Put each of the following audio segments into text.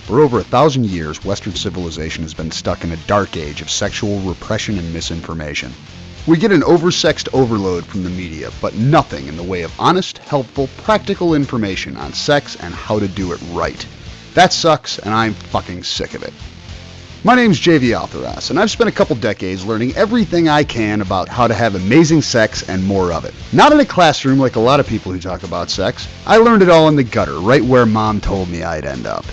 For over 1,000 years, Western civilization has been stuck in a dark age of sexual repression and misinformation. We get an oversexed overload from the media, but nothing in the way of honest, helpful, practical information on sex and how to do it right. That sucks, and I'm fucking sick of it. My name's JV Altheras, and I've spent a couple decades learning everything I can about how to have amazing sex and more of it. Not in a classroom like a lot of people who talk about sex. I learned it all in the gutter, right where Mom told me I'd end up.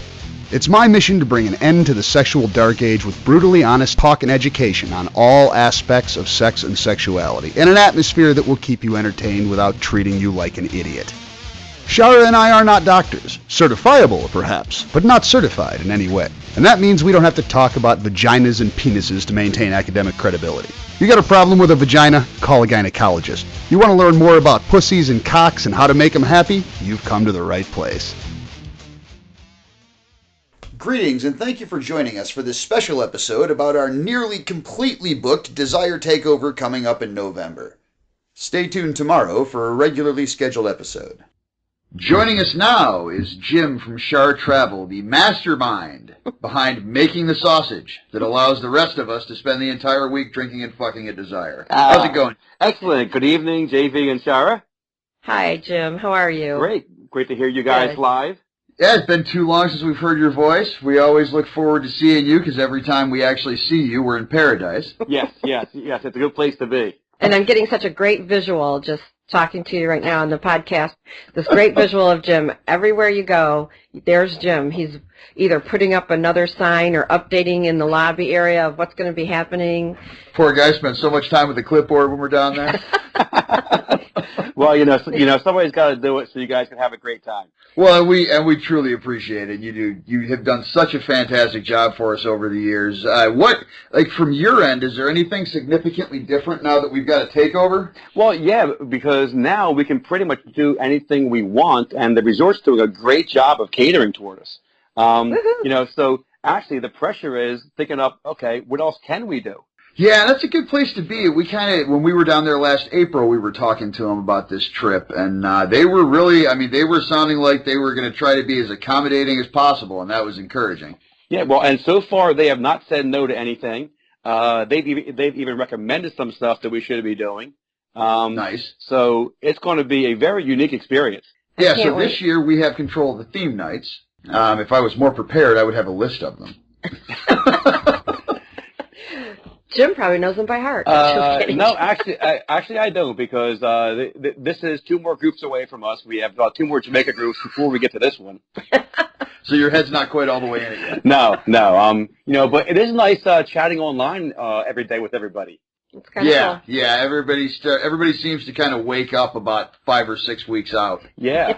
It's my mission to bring an end to the sexual dark age with brutally honest talk and education on all aspects of sex and sexuality, in an atmosphere that will keep you entertained without treating you like an idiot. Shara and I are not doctors. Certifiable, perhaps, but not certified in any way. And that means we don't have to talk about vaginas and penises to maintain academic credibility. You got a problem with a vagina? Call a gynecologist. You want to learn more about pussies and cocks and how to make them happy? You've come to the right place. Greetings, and thank you for joining us for this special episode about our nearly completely booked Desire Takeover coming up in November. Stay tuned tomorrow for a regularly scheduled episode. Joining us now is Jim from Char Travel, the mastermind behind making the sausage that allows the rest of us to spend the entire week drinking and fucking at Desire. How's it going? Excellent. Good evening, JV and Shara. Hi, Jim. How are you? Great to hear you guys live. Yeah, it's been too long since we've heard your voice. We always look forward to seeing you because every time we actually see you, we're in paradise. Yes. It's a good place to be. And I'm getting such a great visual just talking to you right now on the podcast. This great visual of Jim. Everywhere you go, there's Jim. He's either putting up another sign or updating in the lobby area of what's going to be happening. Poor guy spends so much time with the clipboard when we're down there. Well, somebody's got to do it so you guys can have a great time. Well, we truly appreciate it. You have done such a fantastic job for us over the years. From your end, is there anything significantly different now that we've got a takeover? Well, yeah, because now we can pretty much do anything we want, and the resort's doing a great job of catering toward us. So actually the pressure is thinking of, okay, what else can we do? Yeah, that's a good place to be. When we were down there last April, we were talking to them about this trip, and they were sounding like they were going to try to be as accommodating as possible, and that was encouraging. Yeah, well, and so far they have not said no to anything. They've even recommended some stuff that we should be doing. Nice. So it's going to be a very unique experience. Yeah, so this year we have control of the theme nights. If I was more prepared, I would have a list of them. Jim probably knows them by heart. No, actually, I don't, because this is two more groups away from us. We have two more Jamaica groups before we get to this one. So your head's not quite all the way in it yet. No. But it is nice chatting online every day with everybody. It's kind of cool. Yeah. Everybody seems to kind of wake up about 5 or 6 weeks out. Yeah.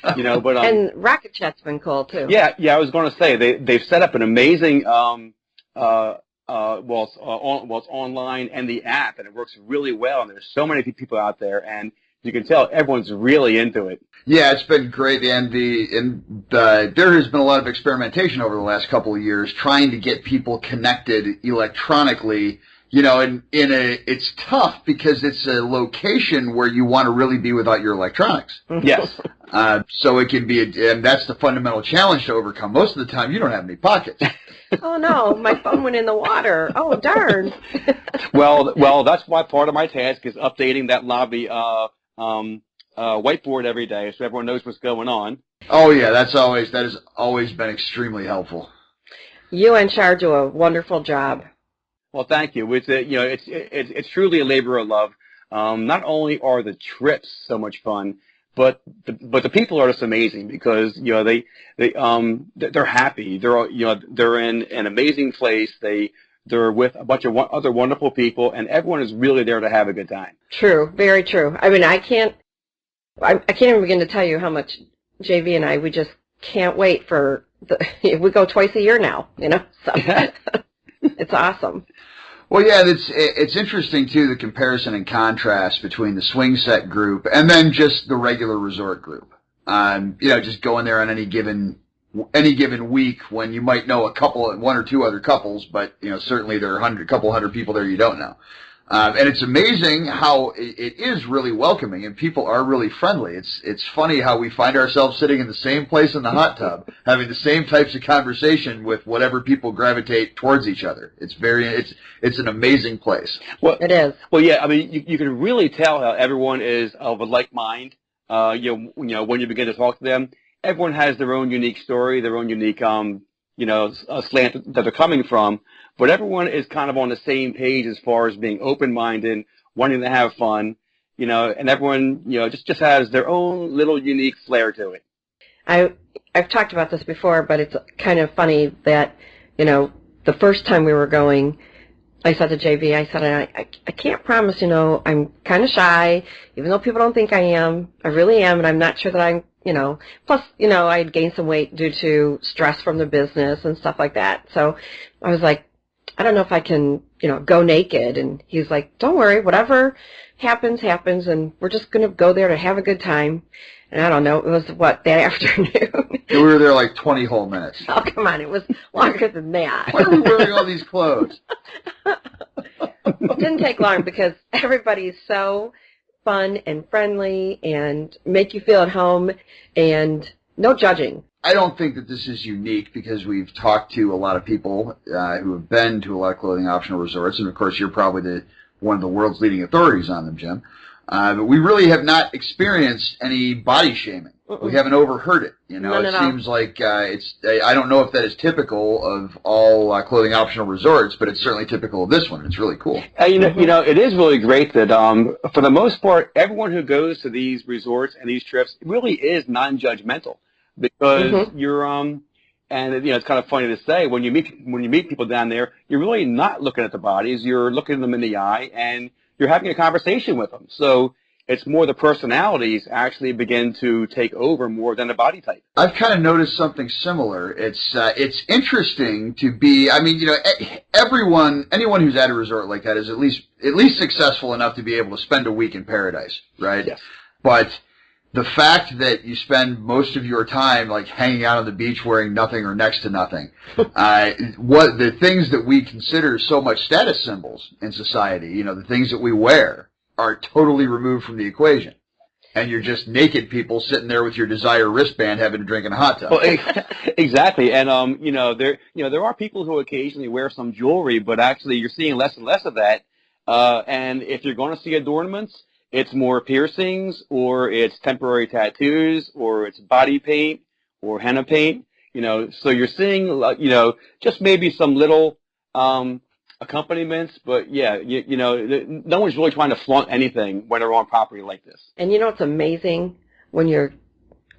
But and Rocket Chat's been cool too. Yeah. I was going to say they've set up an amazing it's online and the app, and it works really well. And there's so many people out there, and you can tell everyone's really into it. Yeah, it's been great, and there has been a lot of experimentation over the last couple of years trying to get people connected electronically. It's tough because it's a location where you want to really be without your electronics. Yes. So it can be, and that's the fundamental challenge to overcome. Most of the time, you don't have any pockets. Oh no, my phone went in the water. Oh darn. Well, that's why part of my task is updating that lobby whiteboard every day so everyone knows what's going on. Oh yeah, that has always been extremely helpful. You and Char do a wonderful job. Well, thank you. It's truly a labor of love. Not only are the trips so much fun, but the people are just amazing because they're happy. They're in an amazing place. They're with a bunch of other wonderful people, and everyone is really there to have a good time. True, very true. I mean, I can't even begin to tell you how much JV and we just can't wait for we go twice a year now. So it's awesome. Well, yeah, it's interesting, too, the comparison and contrast between the swing set group and then just the regular resort group. Just going there on any given week when you might know one or two other couples, but, certainly there are a couple hundred people there you don't know. And it's amazing how it is really welcoming, and people are really friendly. It's funny how we find ourselves sitting in the same place in the hot tub, having the same types of conversation with whatever people gravitate towards each other. It's an amazing place. Well, it is. Well, yeah, I mean, you can really tell how everyone is of a like mind. When you begin to talk to them, everyone has their own unique story, their own unique, slant that they're coming from. But everyone is kind of on the same page as far as being open-minded, wanting to have fun, and everyone, just has their own little unique flair to it. I've talked about this before, but it's kind of funny that, the first time we were going, I said to JV, I said, I can't promise, I'm kind of shy, even though people don't think I am. I really am, and I'm not sure that I'm, plus, I had gained some weight due to stress from the business and stuff like that. So I was like, I don't know if I can, go naked. And he's like, don't worry, whatever happens, happens, and we're just going to go there to have a good time. And I don't know, it was, that afternoon? We were there like 20 whole minutes. Oh, come on, it was longer than that. Why are we wearing all these clothes? It didn't take long because everybody's so fun and friendly and make you feel at home and no judging. I don't think that this is unique because we've talked to a lot of people who have been to a lot of clothing optional resorts, and of course you're probably one of the world's leading authorities on them, Jim. But we really have not experienced any body shaming. We haven't overheard it. It seems like I don't know if that is typical of all clothing optional resorts, but it's certainly typical of this one. It's really cool. It is really great that for the most part, everyone who goes to these resorts and these trips really is non-judgmental. Because you're and it's kind of funny to say when you meet people down there, you're really not looking at the bodies, you're looking them in the eye, and you're having a conversation with them. So it's more the personalities actually begin to take over more than the body type. I've kind of noticed something similar. It's interesting to be. I mean, anyone who's at a resort like that is at least successful enough to be able to spend a week in paradise, right? Yes. But the fact that you spend most of your time like hanging out on the beach wearing nothing or next to nothing, what the things that we consider so much status symbols in society, the things that we wear are totally removed from the equation. And you're just naked people sitting there with your Desire wristband having a drink in a hot tub. Well, exactly. And there are people who occasionally wear some jewelry, but actually you're seeing less and less of that. And if you're going to see adornments, it's more piercings, or it's temporary tattoos, or it's body paint, or henna paint. So you're seeing, just maybe some little accompaniments, but yeah, no one's really trying to flaunt anything when they're on property like this. And it's amazing when you're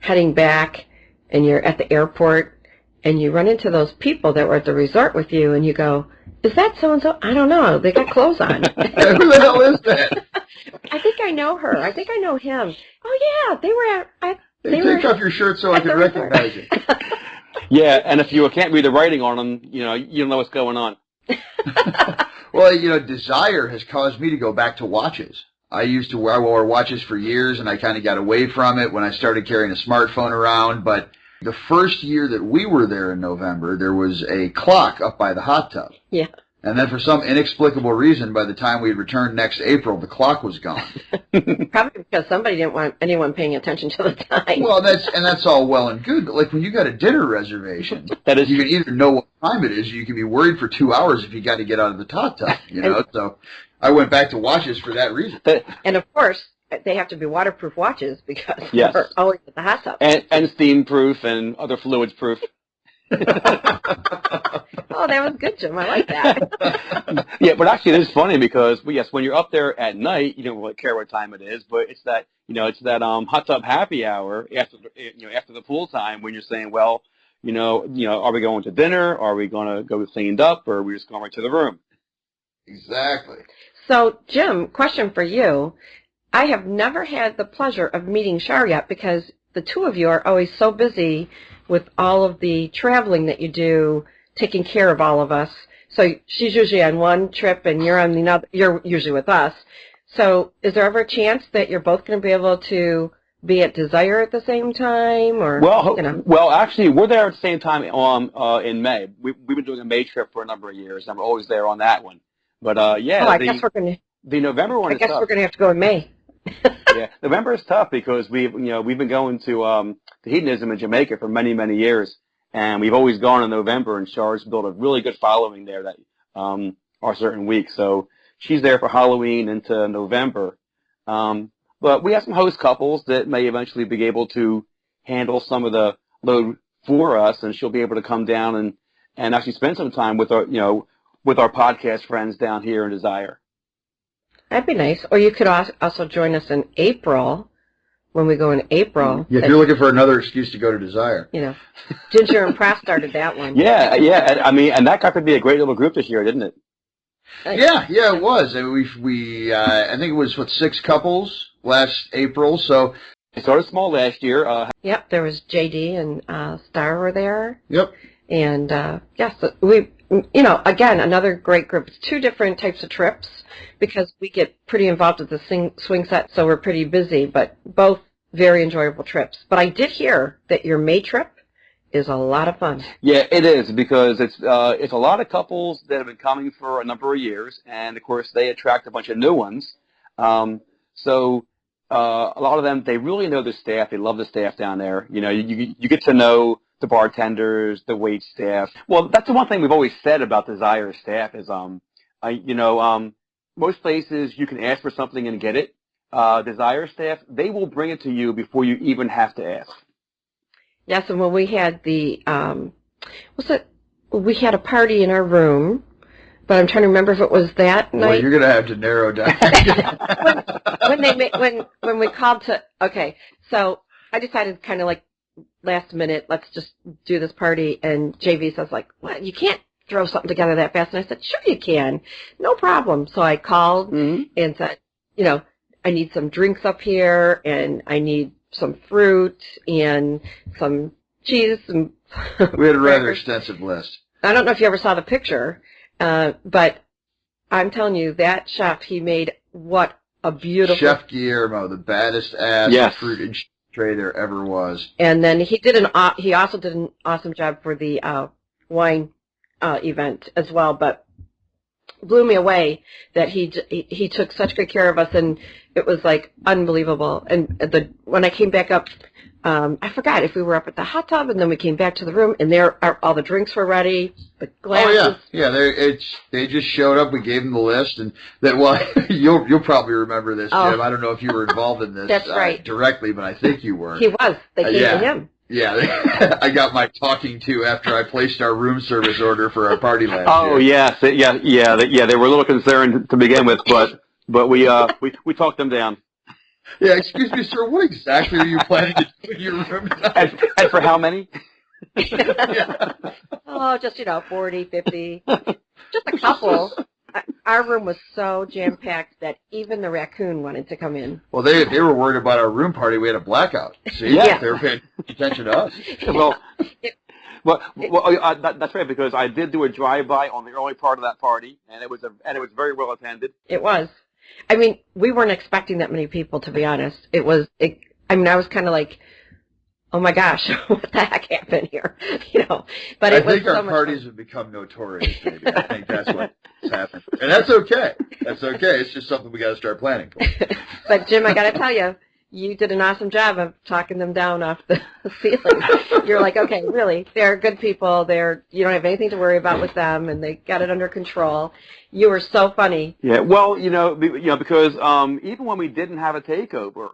heading back and you're at the airport and you run into those people that were at the resort with you, and you go, "Is that so and so?" I don't know. They got clothes on. Who the hell is that? I think I know her. I think I know him. Oh yeah, they were at. Take off your shirt so I can recognize you. Yeah, and if you can't read the writing on them, you don't know what's going on. Well, Desire has caused me to go back to watches. I wore watches for years, and I kind of got away from it when I started carrying a smartphone around. But the first year that we were there in November, there was a clock up by the hot tub. Yeah. And then for some inexplicable reason, by the time we returned next April, the clock was gone. Probably because somebody didn't want anyone paying attention to the time. Well, that's all well and good, but like when you got a dinner reservation, you can either know what time it is, or you can be worried for 2 hours if you got to get out of the hot tub. So I went back to watches for that reason. And of course, they have to be waterproof watches because they're always at the hot tub. And steam proof and other fluids proof. Oh, that was good, Jim. I like that. Yeah, but actually, it is funny because when you're up there at night, you don't really care what time it is, but it's that hot tub happy hour after the pool time when you're saying, well, are we going to dinner? Are we going to go cleaned up, or are we just going right to the room? Exactly. So, Jim, question for you. I have never had the pleasure of meeting Char yet because the two of you are always so busy with all of the traveling that you do, taking care of all of us. So she's usually on one trip and you're on the other. You're usually with us. So is there ever a chance that you're both going to be able to be at Desire at the same time? Or well, actually, we're there at the same time in May. We've been doing a May trip for a number of years, and we're always there on that one. But I guess we're going to The November one I is guess tough. we're going to have to go in May. Yeah, November is tough because we've been going to hedonism in Jamaica for many, many years, and we've always gone in November. And Char's built a really good following there that are certain weeks. So she's there for Halloween into November. But we have some host couples that may eventually be able to handle some of the load for us, and she'll be able to come down and actually spend some time with our podcast friends down here in Desire. That'd be nice. Or you could also join us in April, when we go in April. Yeah, if you're looking for another excuse to go to Desire. Ginger and Press started that one. Yeah. And that got to be a great little group this year, didn't it? Yeah, it was. And we I think it was 6 couples last April. So it started small last year. Yep, there was JD and Star were there. Yep. And yes, we, again, another great group. It's 2 different types of trips because we get pretty involved with the swing set, so we're pretty busy, but both very enjoyable trips. But I did hear that your May trip is a lot of fun. Yeah, it is, because it's a lot of couples that have been coming for a number of years, and of course they attract a bunch of new ones. So a lot of them, they really know the staff. They love the staff down there. You get to know the bartenders, the wait staff. Well, that's the one thing we've always said about Desire staff is, most places you can ask for something and get it. Desire staff, they will bring it to you before you even have to ask. Yes, and when we had we had a party in our room, but I'm trying to remember if it was that night. Well, you're going to have to narrow down. when we called to, okay, so I decided kind of like last minute, let's just do this party, and JV says like, what, you can't throw something together that fast, and I said, sure you can, no problem. So I called and said, I need some drinks up here, and I need some fruit and some cheese. And we had a rather extensive list. I don't know if you ever saw the picture, but I'm telling you, that chef, he made what a beautiful... Chef Guillermo, the baddest ass fruit and tray there ever was. And then he also did an awesome job for the wine event as well, but blew me away that he took such good care of us, and it was like unbelievable. And when I came back up, I forgot if we were up at the hot tub, and then we came back to the room, and all the drinks were ready, the glasses. Oh yeah. They just showed up. We gave them the list, and you'll probably remember this, Jim. I don't know if you were involved in this That's right. directly, but I think you were. He was. They came to him. Yeah, I got my talking to after I placed our room service order for our party last year. Oh yes, yeah. They were a little concerned to begin with, but we talked them down. Yeah, excuse me, sir. What exactly are you planning to do in your room tonight? And for how many? Yeah. Oh, just 40, 50, just a couple. Our room was so jam-packed that even the raccoon wanted to come in. Well, they were worried about our room party. We had a blackout. See, they were paying attention to us. That's right, because I did do a drive-by on the early part of that party, and it was very well attended. It was. I mean, we weren't expecting that many people, to be honest. I was kind of like, oh my gosh, what the heck happened here? But I think our parties have become notorious, maybe. I think that's what's happened. And that's okay. That's okay. It's just something we got to start planning for. But Jim, I got to tell you, you did an awesome job of talking them down off the ceiling. You're like, okay, really, they're good people. You don't have anything to worry about with them, and they got it under control. You were so funny. Yeah, well, because even when we didn't have a takeover,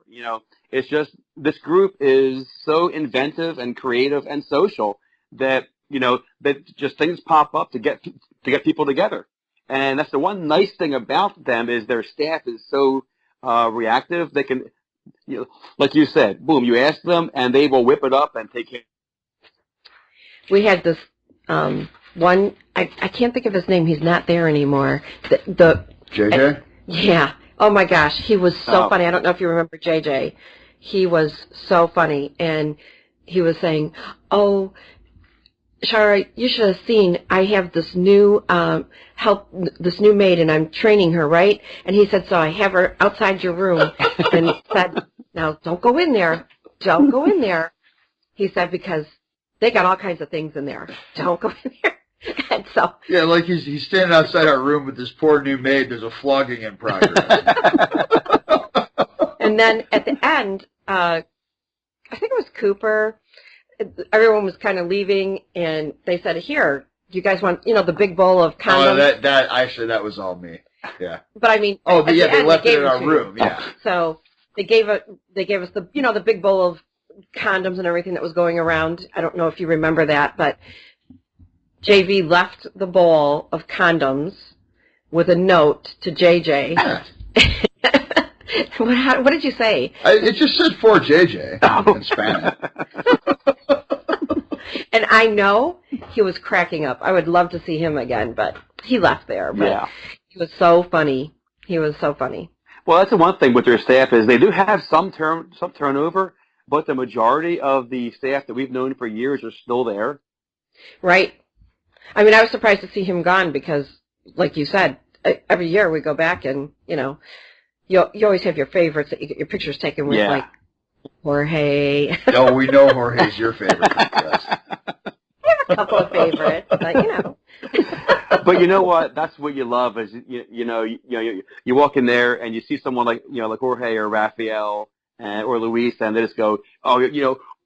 it's just this group is so inventive and creative and social that that just things pop up to get people together, and that's the one nice thing about them is their staff is so reactive. They can. Like you said, boom, you ask them, and they will whip it up and take care. We had this one, I can't think of his name. He's not there anymore. The JJ? Yeah. Oh, my gosh. He was so funny. I don't know if you remember JJ. He was so funny, and he was saying, oh, Char, you should have seen, I have this new this new maid, and I'm training her, right? And he said, so I have her outside your room, and he said, now don't go in there. Don't go in there. He said, because they got all kinds of things in there. Don't go in there. So yeah, like he's standing outside our room with this poor new maid. There's a flogging in progress. And then at the end, I think it was Cooper. Everyone was kind of leaving, and they said, "Here, do you guys want, the big bowl of condoms?" Oh, that was all me. Yeah. But I mean, they left it in our room. Yeah. So they gave us the the big bowl of condoms and everything that was going around. I don't know if you remember that, but JV left the bowl of condoms with a note to JJ. What did you say? It just said for JJ in Spanish. And I know he was cracking up. I would love to see him again, but he left there. But yeah. He was so funny. He was so funny. Well, that's the one thing with their staff is they do have some turnover, but the majority of the staff that we've known for years are still there. Right. I mean, I was surprised to see him gone because, like you said, every year we go back and, you always have your favorites that you get your pictures taken with, like Jorge. No, we know Jorge's your favorite. Yes. I have a couple of favorites, but But you know what? That's what you love is you walk in there and you see someone like like Jorge or Raphael or Luis, and they just go, oh,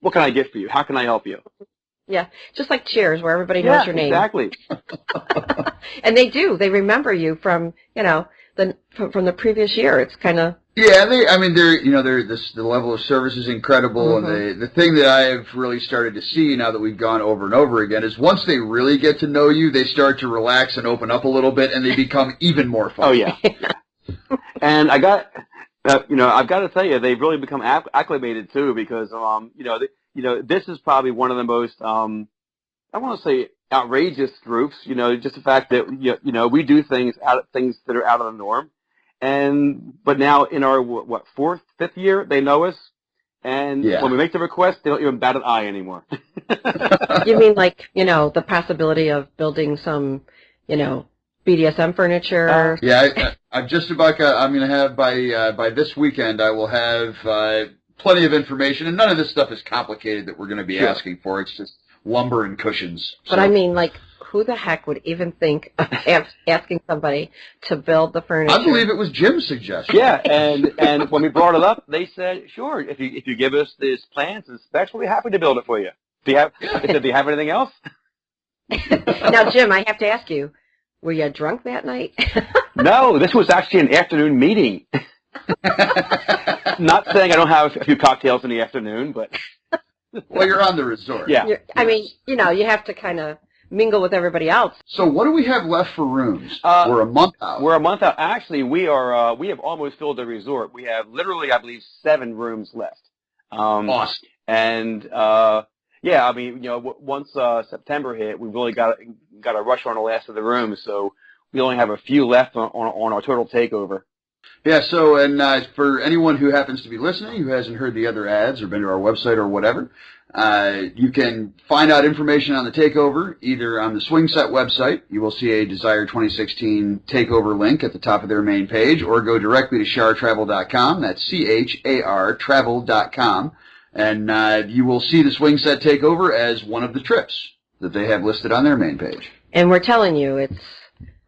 what can I get for you? How can I help you? Yeah, just like Cheers, where everybody knows your name. Exactly. And they do. They remember you from from the previous year. It's kind of. Yeah, the level of service is incredible, and the thing that I've really started to see now that we've gone over and over again is once they really get to know you, they start to relax and open up a little bit, and they become even more fun. Oh yeah. And I've got to tell you, they've really become acclimated too, because this is probably one of the most I want to say outrageous groups. Just the fact that we do things that are out of the norm. But now in our, fourth, fifth year, they know us. And when we make the request, they don't even bat an eye anymore. You mean like, the possibility of building some, BDSM furniture? I'm just about, I'm going to have by this weekend, I will have plenty of information. And none of this stuff is complicated that we're going to be asking for. It's just lumber and cushions. But I mean, like, who the heck would even think of asking somebody to build the furniture? I believe it was Jim's suggestion. Yeah, and when we brought it up, they said, sure, if you give us these plans and specs, we'll be happy to build it for you. They said, do you have anything else? Now, Jim, I have to ask you, were you drunk that night? No, this was actually an afternoon meeting. Not saying I don't have a few cocktails in the afternoon, but... Well, you're on the resort. Yeah. I mean, you have to kind of mingle with everybody else. So what do we have left for rooms? We're a month out. We're a month out. Actually, we have almost filled the resort. We have literally, I believe, 7 rooms left. Awesome. And I mean, once September hit, we really got a rush on the last of the rooms. So we only have a few left on our total takeover. Yeah, so, and for anyone who happens to be listening who hasn't heard the other ads or been to our website or whatever, you can find out information on the takeover either on the Swing Set website. You will see a Desire 2016 takeover link at the top of their main page, or go directly to chartravel.com. That's CHAR travel.com. And you will see the Swing Set takeover as one of the trips that they have listed on their main page. And we're telling you, it's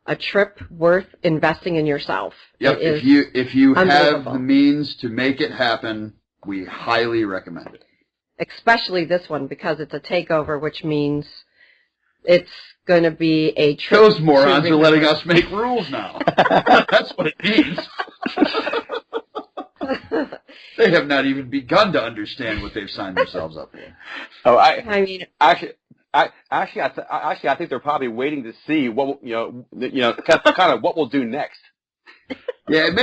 a trip worth investing in yourself. Yep, if you have the means to make it happen, we highly recommend it. Especially this one, because it's a takeover, which means it's going to be a trip. Those morons are letting us make rules now. That's what it means. They have not even begun to understand what they've signed themselves up for. Oh, I mean, I think they're probably waiting to see what kind of what we'll do next. Yeah, it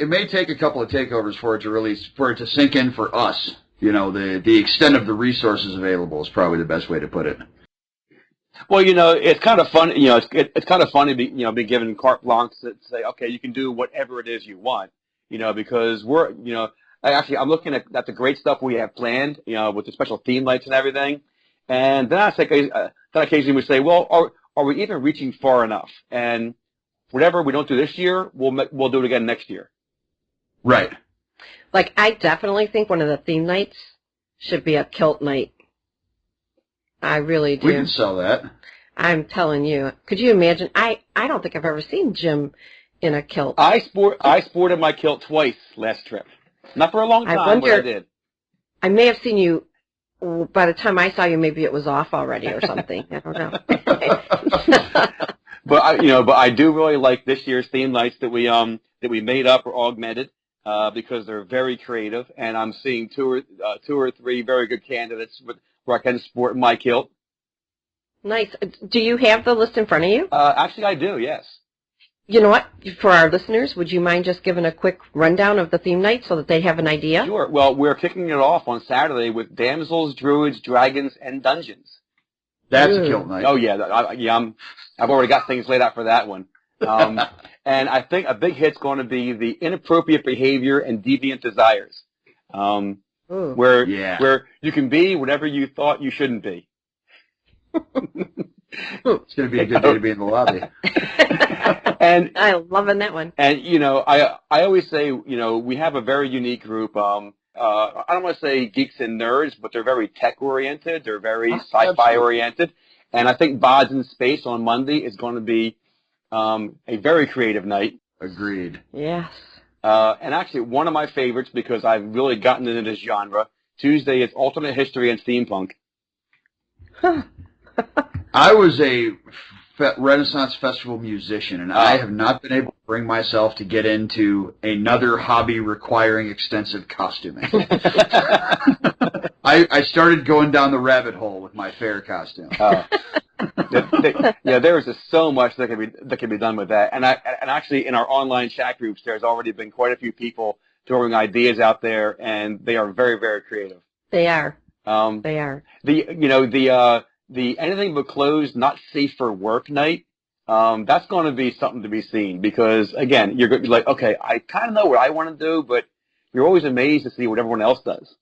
may take a couple of takeovers for it to sink in for us. The extent of the resources available is probably the best way to put it. Well, it's kind of fun. It's kind of funny to be given carte blanche to say, okay, you can do whatever it is you want. Because we're I'm looking at the great stuff we have planned. With the special theme lights and everything. And then occasionally we say, well, are we even reaching far enough? And whatever we don't do this year, we'll do it again next year. Right. Like, I definitely think one of the theme nights should be a kilt night. I really do. We can sell that. I'm telling you. Could you imagine? I don't think I've ever seen Jim in a kilt. I sported my kilt twice last trip. Not for a long time, but I did. I may have seen you. By the time I saw you, maybe it was off already or something. I don't know. But I do really like this year's theme nights that we made up or augmented because they're very creative, and I'm seeing two or three very good candidates where I can sport my kilt. Nice. Do you have the list in front of you? Actually, I do. Yes. You know what? For our listeners, would you mind just giving a quick rundown of the theme night so that they have an idea? Sure. Well, we're kicking it off on Saturday with Damsels, Druids, Dragons, and Dungeons. That's a kilt night. Oh, yeah. I've already got things laid out for that one. And I think a big hit's going to be the inappropriate behavior and deviant desires, where you can be whatever you thought you shouldn't be. It's going to be a good day to be in the lobby. And I'm loving that one. And I always say we have a very unique group. I don't want to say geeks and nerds, but they're very tech oriented. They're very sci-fi oriented. And I think Bods in Space on Monday is going to be a very creative night. Agreed. Yes. And actually, one of my favorites, because I've really gotten into this genre, Tuesday is alternate history and steampunk. I was a Renaissance Festival musician, and I have not been able to bring myself to get into another hobby requiring extensive costuming. I started going down the rabbit hole with my fair costume. There is just so much that can be done with that. And actually, in our online chat groups, there's already been quite a few people throwing ideas out there, and they are very, very creative. They are. They are. The anything but clothes, not safe for work night, that's going to be something to be seen because, again, you're like, okay, I kind of know what I want to do, but you're always amazed to see what everyone else does.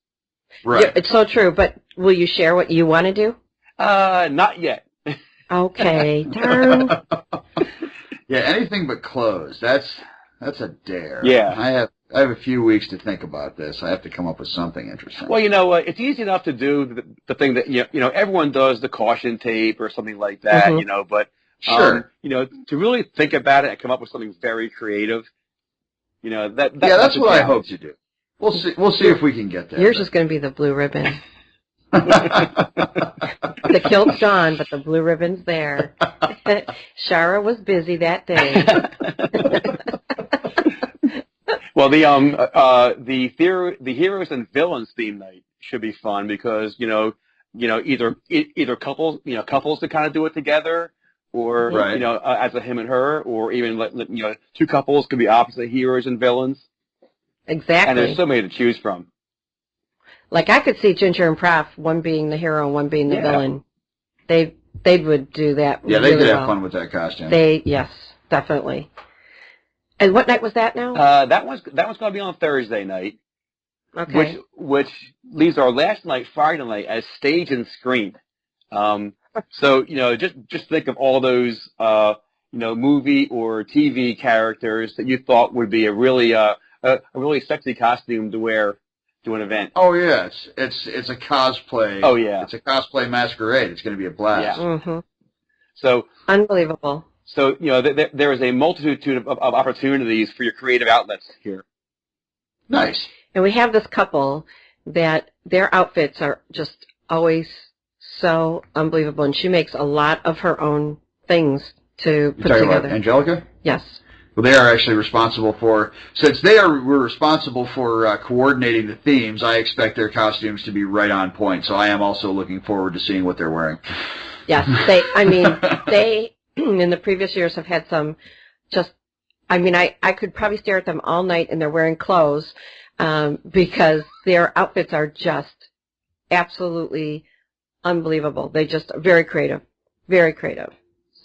Right. Yeah, it's so true, but will you share what you want to do? Not yet. Okay, darn. Yeah, anything but clothes. That's a dare. Yeah. I have a few weeks to think about this. I have to come up with something interesting. Well, it's easy enough to do the thing that everyone does, the caution tape or something like that. Mm-hmm. But sure. To really think about it and come up with something very creative. That's what I hope to do. We'll see if we can get there. Yours is going to be the blue ribbon. The kilt's gone, but the blue ribbon's there. Shara was busy that day. Well, the heroes and villains theme night should be fun because either couples to kind of do it together, or right. As a him and her, or even two couples could be opposite heroes and villains. Exactly. And there's so many to choose from. Like I could see Ginger and Prof, one being the hero and one being the villain. They would do that. Yeah, they really could have well. fun with that costume. Yes, definitely. And what night was that now? That one's going to be on Thursday night. Okay. Which leaves our last night, Friday night, as stage and screen. So just think of all those movie or TV characters that you thought would be a really sexy costume to wear to an event. Oh yeah, it's a cosplay. Oh yeah, it's a cosplay masquerade. It's going to be a blast. Yeah. Mm-hmm. So unbelievable. So there is a multitude of opportunities for your creative outlets here. Nice. And we have this couple that their outfits are just always so unbelievable, and she makes a lot of her own things to put together. About Angelica? Yes. Well, they are actually responsible for, since were responsible for coordinating the themes, I expect their costumes to be right on point. So I am also looking forward to seeing what they're wearing. Yes, they in the previous years have had some I could probably stare at them all night and they're wearing clothes because their outfits are just absolutely unbelievable. They just very creative, very creative.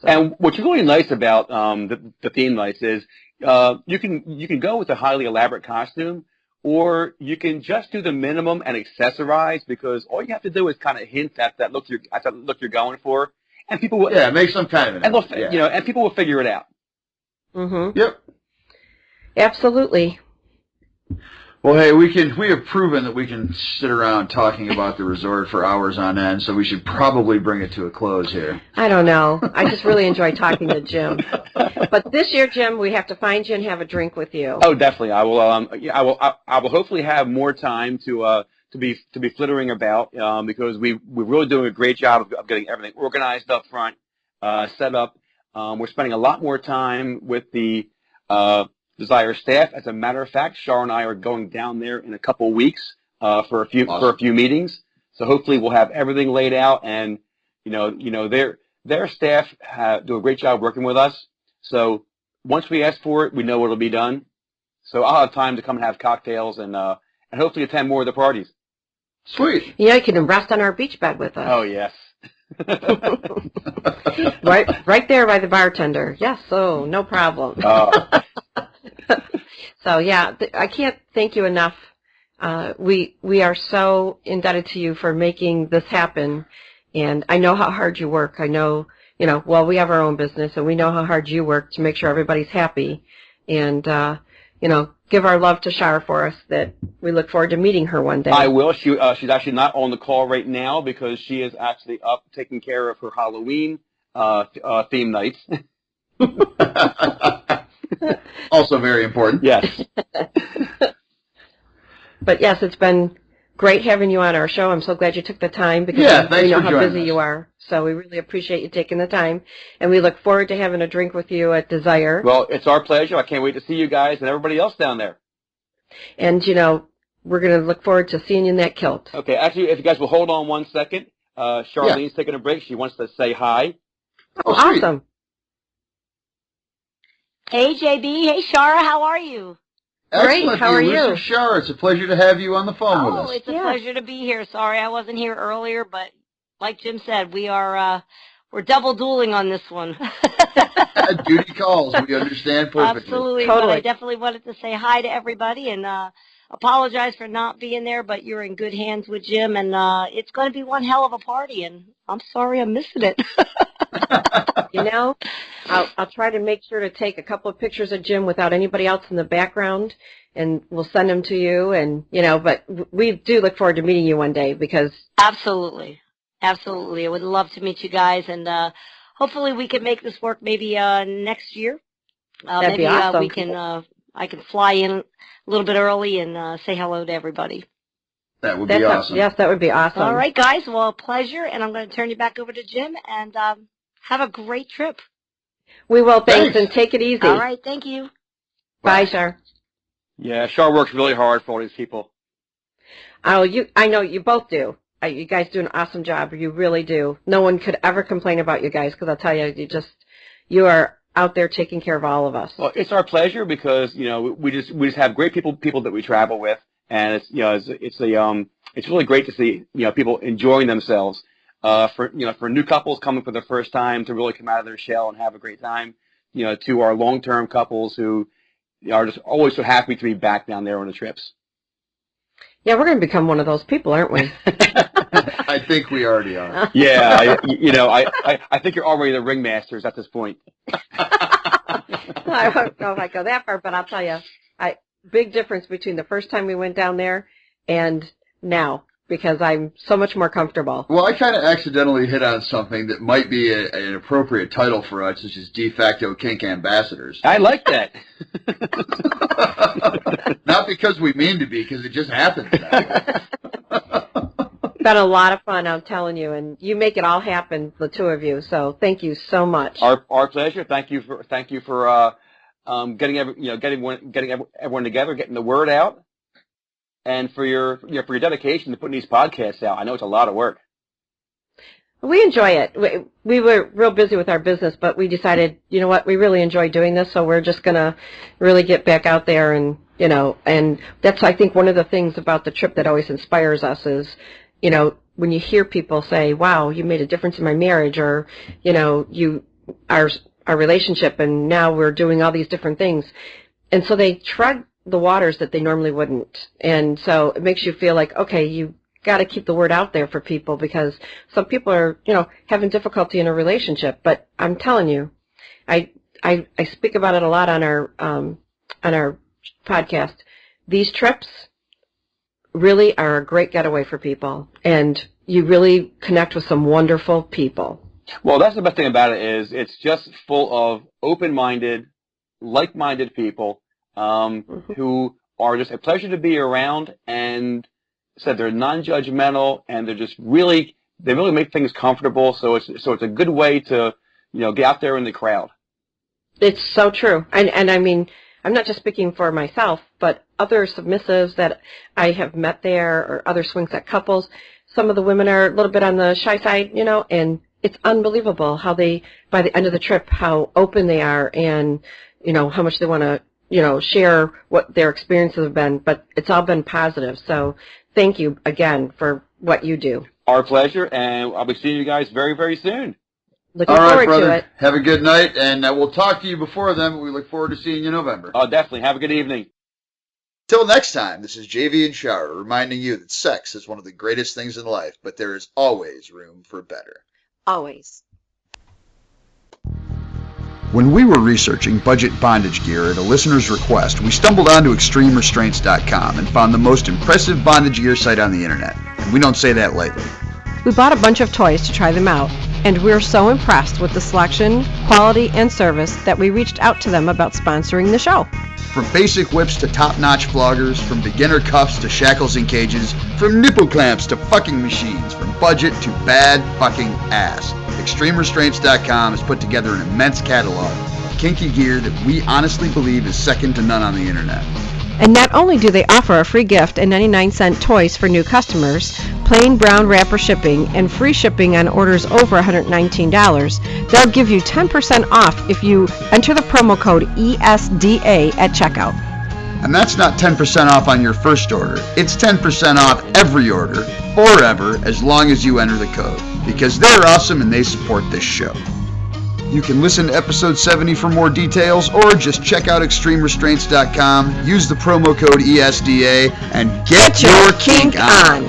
So. And what's really nice about the theme nights is you can go with a highly elaborate costume, or you can just do the minimum and accessorize because all you have to do is kind of hint at that look you're going for, and people will make some kind of an and people will figure it out. Mm-hmm. Yep. Absolutely. Well, hey, we have proven that we can sit around talking about the resort for hours on end, so we should probably bring it to a close here. I don't know. I just really enjoy talking to Jim. But this year, Jim, we have to find you and have a drink with you. Oh, definitely. I will. I will hopefully have more time to be flittering about because we're really doing a great job of getting everything organized up front, set up. We're spending a lot more time with the Desire staff. As a matter of fact, Char and I are going down there in a couple of weeks for a few meetings. So hopefully we'll have everything laid out, and their staff do a great job working with us. So once we ask for it, we know it'll be done. So I'll have time to come and have cocktails and hopefully attend more of the parties. Sweet. Yeah, you can rest on our beach bed with us. Oh yes. right there by the bartender. Yes, so no problem. So yeah, I can't thank you enough. We are so indebted to you for making this happen, and I know how hard you work. I know, well, we have our own business, and we know how hard you work to make sure everybody's happy, and give our love to Char for us. That we look forward to meeting her one day. I will. She's actually not on the call right now because she is actually up taking care of her Halloween theme nights. Also very important. Yes. But yes, it's been great having you on our show. I'm so glad you took the time because we know how busy you are. So we really appreciate you taking the time. And we look forward to having a drink with you at Desire. Well, it's our pleasure. I can't wait to see you guys and everybody else down there. And, we're going to look forward to seeing you in that kilt. Okay. Actually, if you guys will hold on 1 second, Charlene's taking a break. She wants to say hi. Oh, awesome. Hey, JB. Hey, Shara. How are you? Great. Excellent. How are you? Elusive Char. It's a pleasure to have you on the phone with us. Oh, it's a pleasure to be here. Sorry I wasn't here earlier, but like Jim said, we're double dueling on this one. Duty calls. We understand perfectly. Absolutely. Totally. But I definitely wanted to say hi to everybody and apologize for not being there, but you're in good hands with Jim, and it's going to be one hell of a party, and I'm sorry I'm missing it. I'll try to make sure to take a couple of pictures of Jim without anybody else in the background, and we'll send them to you. And but we do look forward to meeting you one day because Absolutely. I would love to meet you guys, and hopefully we can make this work maybe next year. That'd be awesome. We can I can fly in a little bit early and say hello to everybody. That would be awesome. Yes, that would be awesome. All right, guys. Well, a pleasure, and I'm going to turn you back over to Jim, and have a great trip. We will. Thanks, and take it easy. All right. Thank you. Bye, Char. Yeah, Char works really hard for all these people. Oh, I know you both do. You guys do an awesome job. You really do. No one could ever complain about you guys because I'll tell you, you are out there taking care of all of us. Well, it's our pleasure because we just have great people that we travel with, and it's really great to see people enjoying themselves. For new couples coming for the first time to really come out of their shell and have a great time. To our long-term couples who are just always so happy to be back down there on the trips. Yeah, we're going to become one of those people, aren't we? I think we already are. Yeah, I think you're already the ringmasters at this point. I don't know if I go that far, but I'll tell you, big difference between the first time we went down there and now, because I'm so much more comfortable. Well, I kind of accidentally hit on something that might be an appropriate title for us, which is de facto kink ambassadors. I like that. Not because we mean to be, because it just happens that way. Been a lot of fun, I'm telling you, and you make it all happen, the two of you. So thank you so much. Our pleasure. Thank you for getting everyone together, getting the word out. And for your dedication to putting these podcasts out. I know it's a lot of work. We enjoy it. We were real busy with our business, but we decided, you know what, we really enjoy doing this, so we're just going to really get back out there and, and that's, I think, one of the things about the trip that always inspires us is, when you hear people say, wow, you made a difference in my marriage, or, our relationship, and now we're doing all these different things. And so they tread the waters that they normally wouldn't. And so it makes you feel like, okay, you got to keep the word out there for people because some people are, having difficulty in a relationship. But I'm telling you, I speak about it a lot on our podcast. These trips really are a great getaway for people, and you really connect with some wonderful people. Well, that's the best thing about it is it's just full of open-minded, like-minded people who are just a pleasure to be around, and said they're non-judgmental, and they're just really make things comfortable. So it's a good way to get out there in the crowd. It's so true, and I mean, I'm not just speaking for myself, but other submissives that I have met there, or other swing set couples. Some of the women are a little bit on the shy side, and it's unbelievable how they, by the end of the trip, how open they are, and how much they want to share what their experiences have been. But it's all been positive. So thank you again for what you do. Our pleasure, and I'll be seeing you guys very, very soon. Looking forward brother. to it. Have a good night, and we'll talk to you before then, but we look forward to seeing you in November. Oh, definitely. Have a good evening. Till next time, this is JV and Char reminding you that sex is one of the greatest things in life, but there is always room for better. Always. When we were researching budget bondage gear at a listener's request, we stumbled onto ExtremeRestraints.com and found the most impressive bondage gear site on the internet. And we don't say that lightly. We bought a bunch of toys to try them out, and we're so impressed with the selection, quality, and service that we reached out to them about sponsoring the show. From basic whips to top-notch floggers, from beginner cuffs to shackles and cages, from nipple clamps to fucking machines, from budget to bad fucking ass, ExtremeRestraints.com has put together an immense catalog of kinky gear that we honestly believe is second to none on the internet. And not only do they offer a free gift and 99-cent toys for new customers, plain brown wrapper shipping, and free shipping on orders over $119, they'll give you 10% off if you enter the promo code ESDA at checkout. And that's not 10% off on your first order. It's 10% off every order, forever, as long as you enter the code. Because they're awesome and they support this show. You can listen to episode 70 for more details, or just check out ExtremeRestraints.com, use the promo code ESDA, and get your kink on!